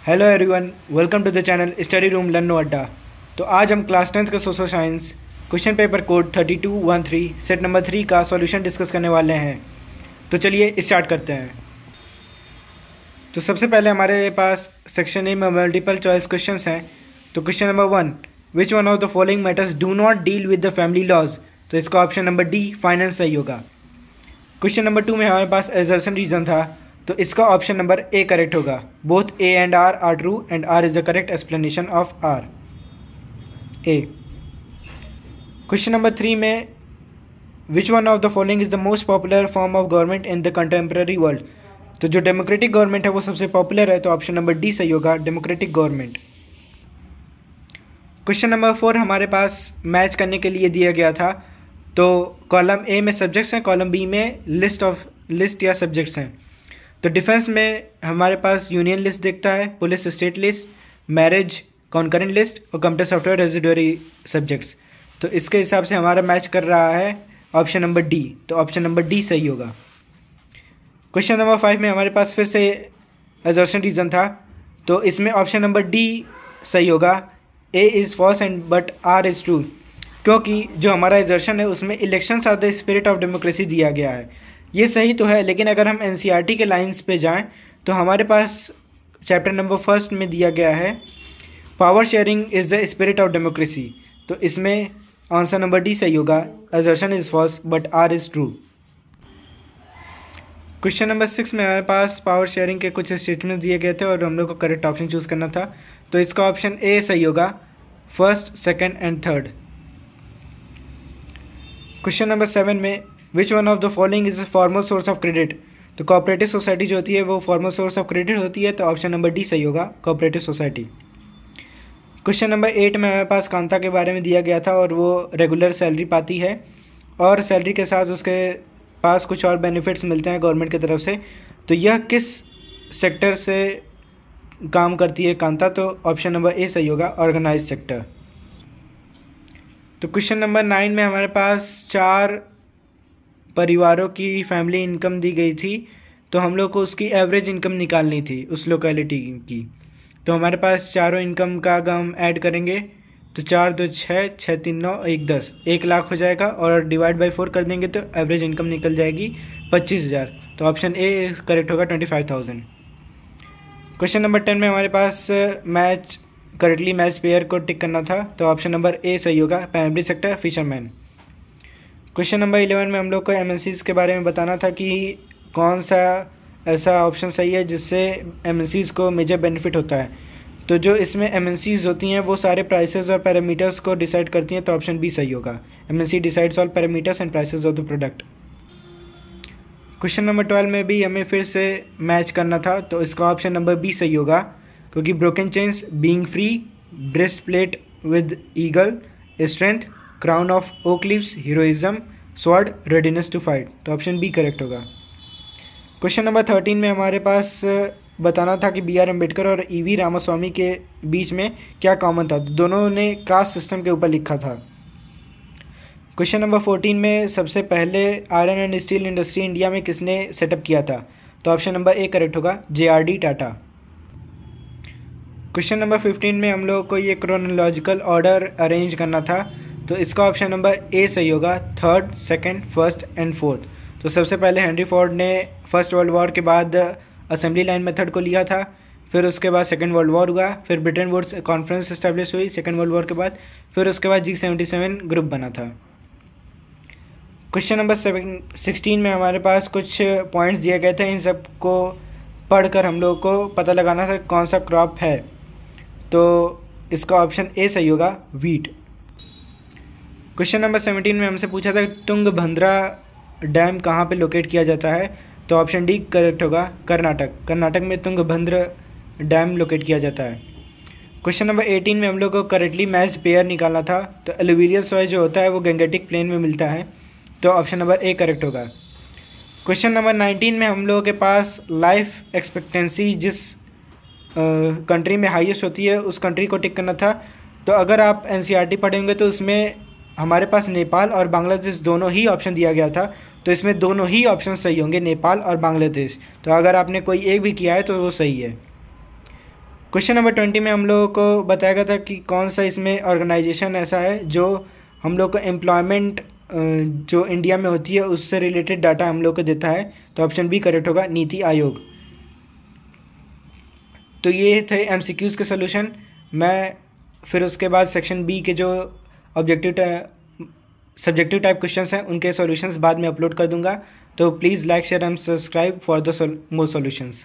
Hello everyone, welcome to the channel study room लन्नो अड्डा। तो आज हम क्लास 10th का social science question paper code 3213 set number 3 का सॉल्यूशन डिस्कस करने वाले हैं। तो चलिए स्टार्ट करते हैं। तो सबसे पहले हमारे पास सेक्शन ए में मल्टीपल चॉइस क्वेश्चंस हैं। तो question number 1, which one of the following matters do not deal with the family laws. तो इसका ऑप्शन नंबर डी फाइनेंस सही होगा। क्वेश्चन नंबर 2 में हमारे पास एजर्सन रीजन था, तो इसका ऑप्शन नंबर ए करेक्ट होगा। Both A and R true and R is the correct explanation of R A. Question number 3 में which one of the following is the most popular form of government in the contemporary world. तो जो democratic government है वो सबसे popular है, तो option number D सही होगा, डेमोक्रेटिक गवर्नमेंट। क्वेश्चन नंबर 4 हमारे पास मैच करने के लिए दिया गया था। तो कॉलम ए में सब्जेक्ट्स हैं, कॉलम बी में लिस्ट या सब्जेक्ट्स हैं। तो डिफेंस में हमारे पास यूनियन लिस्ट दिखता है, police state list, marriage concurrent list और कंप्यूटर सॉफ्टवेयर रेजिडरी सब्जेक्ट्स। तो इसके हिसाब से हमारा मैच कर रहा है ऑप्शन नंबर डी, तो ऑप्शन नंबर डी सही होगा। क्वेश्चन नंबर 5 में हमारे पास फिर से एजर्शन रीजन था, तो इसमें ऑप्शन नंबर डी सही होगा। A is false and but R is true, क्योंकि जो हमारा एजर्शन है उसमें elections are the spirit of democracy दिया गया है। ये सही तो है, लेकिन अगर हम एनसीईआरटी के लाइंस पे जाएं तो हमारे पास चैप्टर नंबर 1 में दिया गया है power sharing is the spirit of democracy. तो इसमें आंसर नंबर डी सही होगा, assertion is false but R is true. Question number 6 में हमारे पास पावर शेयरिंग के कुछ स्टेटमेंट्स दिए गए थे और हम लोग को करेक्ट ऑप्शन चूज़ करना था। तो इसका ऑप्शन ए सही होगा, first, second and third. Question number 7 में which one of the following is formal source of credit. तो कोऑपरेटिव सोसाइटी जो होती है वो फॉर्मल सोर्स ऑफ क्रेडिट होती है, तो ऑप्शन नंबर डी सही होगा, कोऑपरेटिव सोसाइटी। क्वेश्चन नंबर 8 में हमारे पास कांता के बारे में दिया गया था और वो रेगुलर सैलरी पाती है और सैलरी के साथ उसके पास कुछ और बेनिफिट्स मिलते हैं गवर्नमेंट की तरफ से। तो यह किस सेक्टर से काम करती है कांता, तो ऑप्शन नंबर ए सही होगा, ऑर्गेनाइज सेक्टर। तो क्वेश्चन नंबर 9 में हमारे पास 4 परिवारों की फैमिली इनकम दी गई थी, तो हम लोग को उसकी एवरेज इनकम निकालनी थी उस लोकेलिटी की। तो हमारे पास चारों इनकम का हम ऐड करेंगे, तो 4 2 6, 6 3 9, 1 10, 1 लाख हो जाएगा और डिवाइड बाई 4 कर देंगे तो एवरेज इनकम निकल जाएगी 25,000। तो ऑप्शन ए करेक्ट होगा, 25,000। क्वेश्चन नंबर 10 में हमारे पास करेक्टली मैच पेयर को टिक करना था, तो ऑप्शन नंबर ए सही होगा, primary sector fisherman. Question number 11 में हम लोग को एमएनसीज़ के बारे में बताना था कि कौन सा ऐसा ऑप्शन सही है जिससे एमएनसीज़ को मेजर बेनिफिट होता है। तो जो इसमें एमएनसीज़ होती हैं वो सारे प्राइसेस और पैरामीटर्स को डिसाइड करती हैं, तो ऑप्शन बी सही होगा, MNC decides all parameters and prices of the product. Question number 12 में भी हमें फिर से मैच करना था, तो इसका ऑप्शन नंबर बी सही होगा, क्योंकि broken chains, being free, breastplate with eagle, strength, crown of oak leaves, heroism, sword, readiness to fight. तो ऑप्शन बी करेक्ट होगा। क्वेश्चन नंबर 13 में हमारे पास बताना था कि बी.आर. अम्बेडकर और ई.वी. रामास्वामी के बीच में क्या कॉमन था। दोनों ने कास्ट सिस्टम के ऊपर लिखा था। क्वेश्चन नंबर 14 में सबसे पहले iron and steel industry India में किसने सेटअप किया था, तो ऑप्शन नंबर ए करेक्ट होगा, जे.आर.डी. टाटा। क्वेश्चन नंबर 15 में हम लोग को ये क्रोनोलॉजिकल ऑर्डर अरेंज करना था, तो इसका ऑप्शन नंबर ए सही होगा, third, second, first and fourth. तो सबसे पहले हेनरी फोर्ड ने फर्स्ट वर्ल्ड वॉर के बाद असेंबली लाइन मेथड को लिया था, फिर उसके बाद सेकंड वर्ल्ड वॉर हुआ, फिर ब्रिटेन वुड्स कॉन्फ्रेंस इस्टेब्लिश हुई सेकंड वर्ल्ड वॉर के बाद, फिर उसके बाद G77 ग्रुप बना था। क्वेश्चन नंबर 16 में हमारे पास कुछ पॉइंट्स दिए गए थे, इन सब को पढ़कर हम लोग को पता लगाना था कौन सा क्रॉप है, तो इसका ऑप्शन ए सही होगा, वीट। क्वेश्चन नंबर 17 में हमसे पूछा था तुंगभद्रा डैम कहाँ पे लोकेट किया जाता है, तो ऑप्शन डी करेक्ट होगा, कर्नाटक में तुंगभद्रा डैम लोकेट किया जाता है। क्वेश्चन नंबर 18 में हम लोग को करेक्टली मैच पेयर निकालना था, तो एलुवियल सॉइल जो होता है वो गंगेटिक प्लेन में मिलता है, तो ऑप्शन नंबर ए करेक्ट होगा। क्वेश्चन नंबर 19 में हम लोगों के पास लाइफ एक्सपेक्टेंसी जिस कंट्री में हाईएस्ट होती है उस कंट्री को टिक करना था। तो अगर आप एनसीईआरटी पढ़ेंगे तो उसमें हमारे पास नेपाल और बांग्लादेश दोनों ही ऑप्शन दिया गया था, तो इसमें दोनों ही ऑप्शन सही होंगे, नेपाल और बांग्लादेश। तो अगर आपने कोई एक भी किया है तो वो सही है। क्वेश्चन नंबर 20 में हम लोगों को बताया गया था कि कौन सा इसमें ऑर्गेनाइजेशन ऐसा है जो हम लोग को एम्प्लॉयमेंट जो इंडिया में होती है उससे रिलेटेड डाटा हम लोग को देता है। तो ऑप्शन बी करेक्ट होगा, नीति आयोग। तो ये थे एमसीक्यूज़ के सॉल्यूशन। मैं फिर उसके बाद सेक्शन बी के जो सब्जेक्टिव टाइप क्वेश्चंस हैं उनके सॉल्यूशंस बाद में अपलोड कर दूंगा। तो please like share and subscribe for the more solutions.